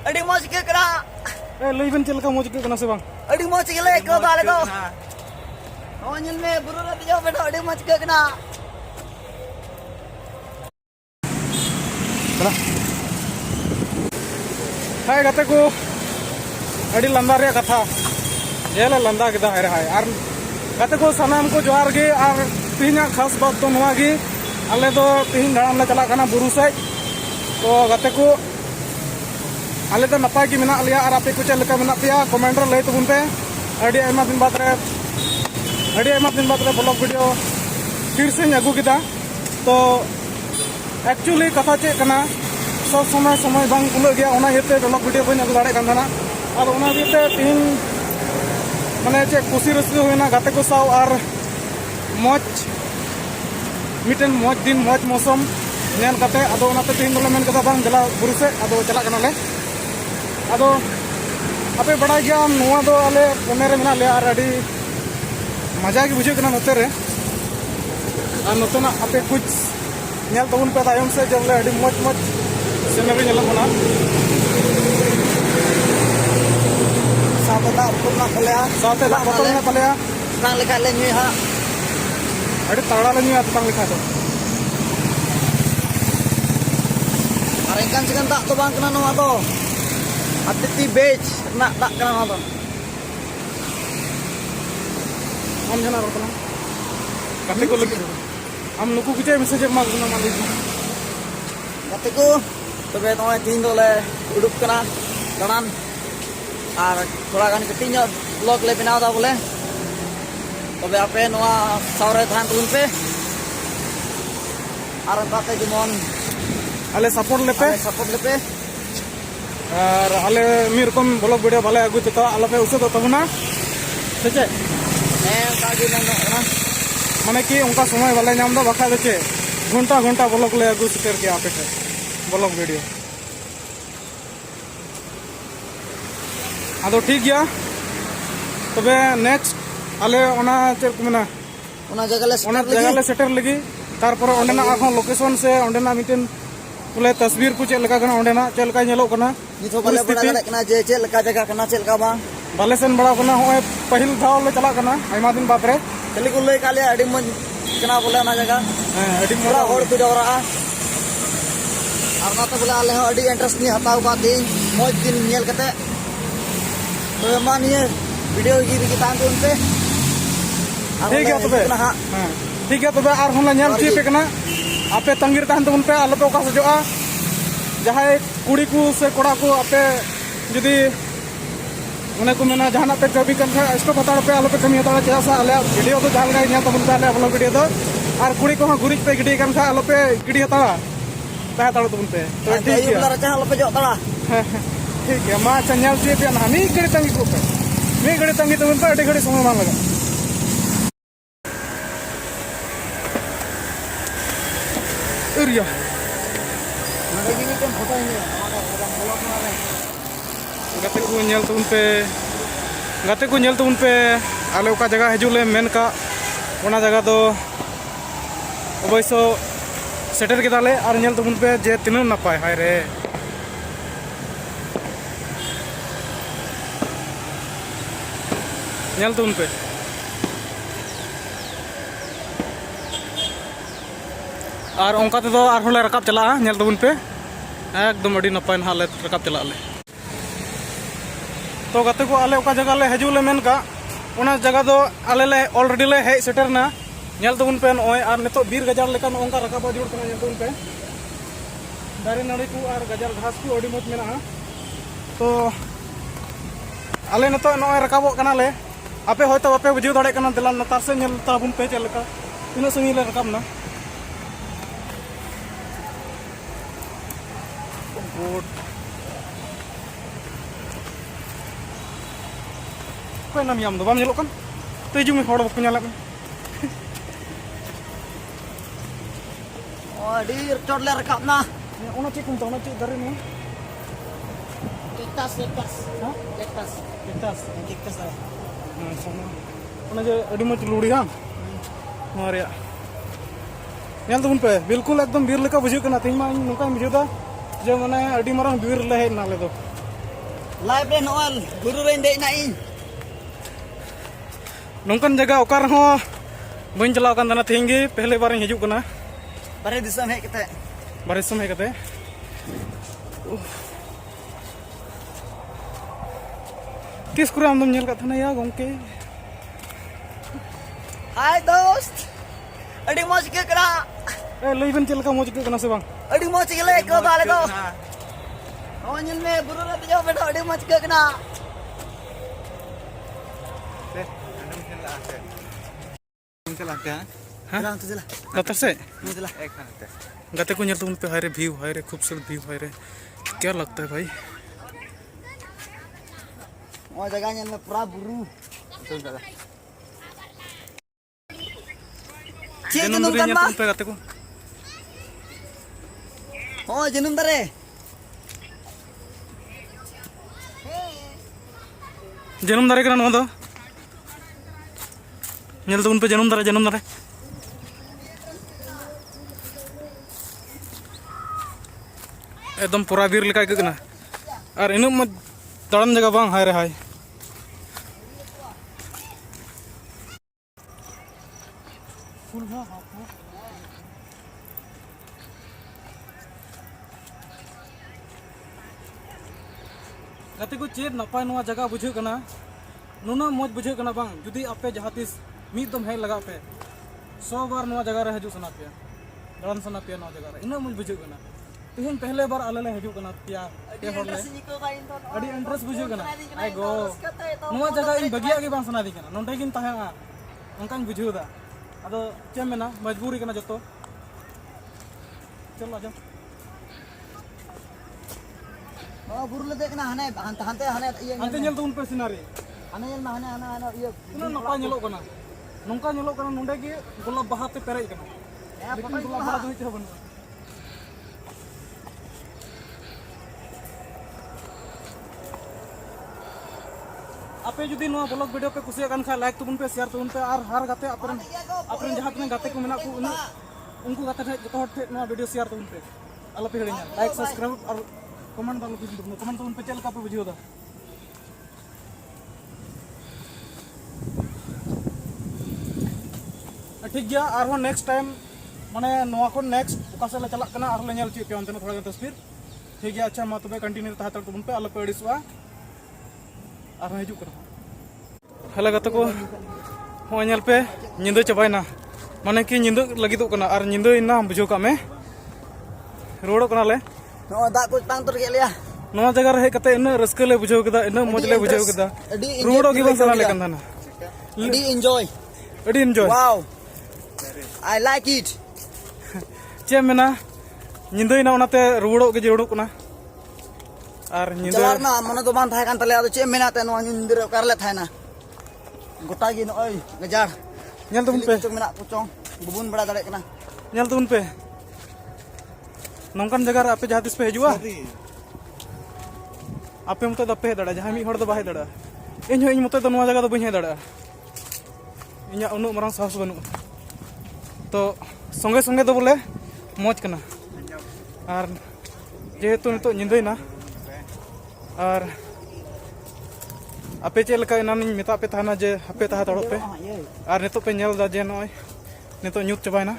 अड़ी मौज के करा लईबन चल का मौज के से बांग अड़ी मौज के ले को बाले दो ओंजल में बुरु रे जो बेटा अड़ी मौज के कना हाय गाते को अड़ी लंदा रे कथा ये लंदा के हाय हाय और गाते को सनाम को जोहार गे और तीना खास बात तो नवा गे आले दो तीन दाम ले चला कना बुरु से तो गाते को आले तो नपाय की मेना लिया और आपे को चल लेका मेना पिया कमेंटर लय तबुन पे अड़ी आयमा दिन बाद रे ब्लॉग वीडियो फिर से अगू किदा तो एक्चुअली कथा चे कना सब समय बांग कुल गया ओना हेते ब्लॉग वीडियो बन अगू दाड़े कान थाना और ओना हेते तीन माने चे खुशी रस्सी होइना गाते को साव और मौज मिटन मौज दिन मौज मौसम नेल कते अदो ओनाते तीन दोले मेन कथा बांग देला बुरु से अदो चला कना ले अदो आपे बड़ा गया नोआ दो आले पुणे रे मेना ले और अड़ी मजा की बुझे कना नोते रे और नोतना आपे कुछ नेल तबुन पे तायम से जब ले अड़ी मौज मौज सीनरी नेल बना साथे दा पुना खलया साथे दा बतल ना पलेया सांग लेखा ले नी हा अड़ी ताड़ा ले नी तंग लिखा तो और इनकान चिकन दा तो बांग कना नोआ दो अतिथि बेच ना दा कना नोआ दो हम जना रतना कते को लगे हम नुकु कुछ मैसेज मार गुना मालिक गाते को तबे तो तीन दोले उडुक कना दानान और थोड़ा गान कटिंग ब्लॉग ले बनाव दा बोले तबे आपे नोआ सावरे थान तुन पे और बाते जेमन आले सपोर्ट लेपे और आले मी रकम ब्लॉग वीडियो भाले आगु तो आलो पे उसे तो तबना सेचे कागी ना माने कि उनका समय वाले नाम दो बखा देचे घंटा घंटा ब्लॉग ले आगु सेटर के आपे ब्लॉग वीडियो आदो ठीक गया तबे नेक्स्ट आले ओना चेक मेना ओना जगह ले सेटर लगी तार पर ओंडेना आखो लोकेशन से ओंडेना मिटन बोले तस्वीर को चेक लगा कना ओंडेना चेक लगा नेलो कना निथो बाले बड़ा दाड़े कना जे चेक लगा जगह कना चेक लगा बा बाले सेन बड़ा कना होय पहिल धाव ले चला कना आइमा दिन बाद रे चली को लय काले अडी मन कना बोले ना जगह अडी मोरा होड़ को जवरा और ना तो बोले आले हो अडी इंटरेस्ट नहीं हताव बात मौज दिन नेल कते तो मानिए वीडियो की तान उन पे ठीक है तबे ठीक है तबे आर हम नेल ची पे कना आपे तंगीर तान उन पे आलो पे का सजोआ जहां कुड़ी को से कोड़ा को आपे जदी मने को मेना जहाना पे कभी कन इसको बता पे आलो पे कमी हता चासा आले वीडियो तो जाल गई नेल तबुन पे आले ब्लॉग वीडियो तो और कुड़ी को गुरिज पे गिडी कन आलो पे गिडी हता ता ताड़ तबुन पे तो ठीक है ला रचा आलो पे जो तड़ा ठीक है मा चन्याल ची पे ना मी गड़ी तंगी को पे मी गड़ी तंगी तबुन पे अडी गड़ी समय मान लगा एरिया लगी ni kan photo ini blog मारे गाते को नेल तबुन पे आले ओका जगह हजुले मेन का ओना जगह दो अवश्य सेटर के दाले और नेल तबुन पे जे तिना नपाय हाय रे नेल तबुन पे और ओंका तो और होले रकाब चला नेल तबुन पे एकदम अडी नपाय हाले रकाब चला ले तो गाते को आले ओका जगह ले हजुले मेन का ओना जगह दो आले ले ऑलरेडी ले हे सेटर ना नेल तबुन पे ओय और नितो बीर गजार लेका ओंका रकाब जुड़ कना नेल तबुन पे दारे नाड़ी को और गजार घास को अडी मत मेना तो आले नितो नोय रकाबो कना ले आपे होयतो आपे बुझियो दाड़े कना दिला नतार से नेल तबुन पे चल लेका तिना संगी ले रकाब ना बोट कोई नाम याम दो बाम नेलो कन तेजु में होड़ बको नेला अडी चोट ले रकाब ना ओना चेक कुंता ओना चेक दारे में केकटस हां केकटस sama ओना जे अडी मच लुड़ी हां मारिया नेल तबुन पे बिल्कुल एकदम बीर लेका बुझे कना तीन मा नोका बुझे दा जे माने अडी मारंग बीर ले हे नाले दो Live ren oal guru ren dek na ing. नौकान जगह ओकार हो बन चलाव kan tanah tinggi पहले बार हिजुक कना Bare disam hek kete. बारे समय कते किस कुरे आम तुम का था या गोंके Hai dost. Adi moj ke kena. लईबन चल का मौज के कना से बांग Adi moj ke le ko dale ko. Oh nyel me guru ren jo beto adi moj ke kena. चला क्या हाँ Jalan tu jalan. दतर से Ni jalan. एक खाना गाते को तुम पे हाय रे व्यू हाय रे खूबसूरत व्यू हाय रे क्या लगता है भाई Oh jaga nyel me pura buru. तो चला Cik जन्म jenum दिन kan mah. तुम पे गाते को Oh jenum dare. जन्म दारे कना दो ñel तुम पे जन्म दारे एकदम पूरा बीर लेका के कना और इन मत दड़न जगह बांग हाय रे हाय गाते को चेत नपाय नवा जगह बुझे कना नुना मौज बुझे कना बांग जुदी आपे जहाँ तीस मीत दम है लगा पे 100 बार नवा जगह रे हजू सना पे दड़न सना पे नवा जगह रे इन मौज बुझे कना तिहिन पहले बार आले ले हजू कना पिया पे हर ले अड़ी इंटरेस्ट बुझे कना आई गो नवा जगह इन बगिया के बांग सना दी कना नोंडे किन ताहेगा अंकान बुझे दा अदो चे मेना मजबूरी कना जतो चलो आजा Oh buru le dek na hane hante hane iya. अंते ñel तो उन पे scenery Hane nyel na hane iya. ina napa ñelo कना नोंका ñelo कना नोंडे के गुलाब बाहा ते पेरे कना Ya लेकिन pokoknya गुलाब बाहा तो हिच बन आपे जुदी नवा ब्लॉग वीडियो पे कुसिया कान खा लाइक तुबुन पे शेयर तुबुन पे और हर गाते अपन जहां तने गाते को मेना को उनको गाते थे जतो हट नवा वीडियो शेयर तुबुन पे अल्लाह पे हड़िया लाइक सब्सक्राइब और कमेंट दालो तुबुन कमेंट तुबुन पे चल का पे बुझियो दा ठीक गया और हो नेक्स्ट टाइम माने नवा को नेक्स्ट ओका से चला कना और ले नेल ची पे अंतन थोड़ा तस्वीर ठीक गया अच्छा मा तबे कंटिन्यू ता तुबुन पे अल्लाह पे अड़िसवा और हजू कर हेलो गाते को हो नेल पे निंदो चबायना माने कि निंदो लगिदो कना और निंदो इना बुझो का में रोडो कना ले Oh dak ko tang tur ke le ya. नवा जगह रे कते इन रस्के ले बुझो कदा इन मौज ले बुझो कदा रोडो की बन सना ले कंदाना Di enjoy. अडी enjoy Wow. I like it. चे मेना निंदो इना ओनाते रोडो के जोड़ो कना और निंदो Jalar na mana do ban thai kan tale ado che mena te no nyindir kar le thai na. Gota gi no oi ngejar. Nail तुम पे Cuk mena pucong. Bubun bada dare kana. Nail तुम पे नौकान जगह आपे जहाँ तीस पे हजुआ आपे मत दपे दड़ा जहाँ मी हड़ दो बाहे दड़ा इन हो इन मत दो नवा जगह दो बहे दड़ा इन्या उनु मरंग साहस बनु तो संगे संगे दो बोले मौज कना और जेहेतु नितो निंदोइना और आपे चे लका इनान मेता पे ताना जे आपे ताहा तड़ो पे और नितो पे नेल दा जे नय नितो न्यूत चबायना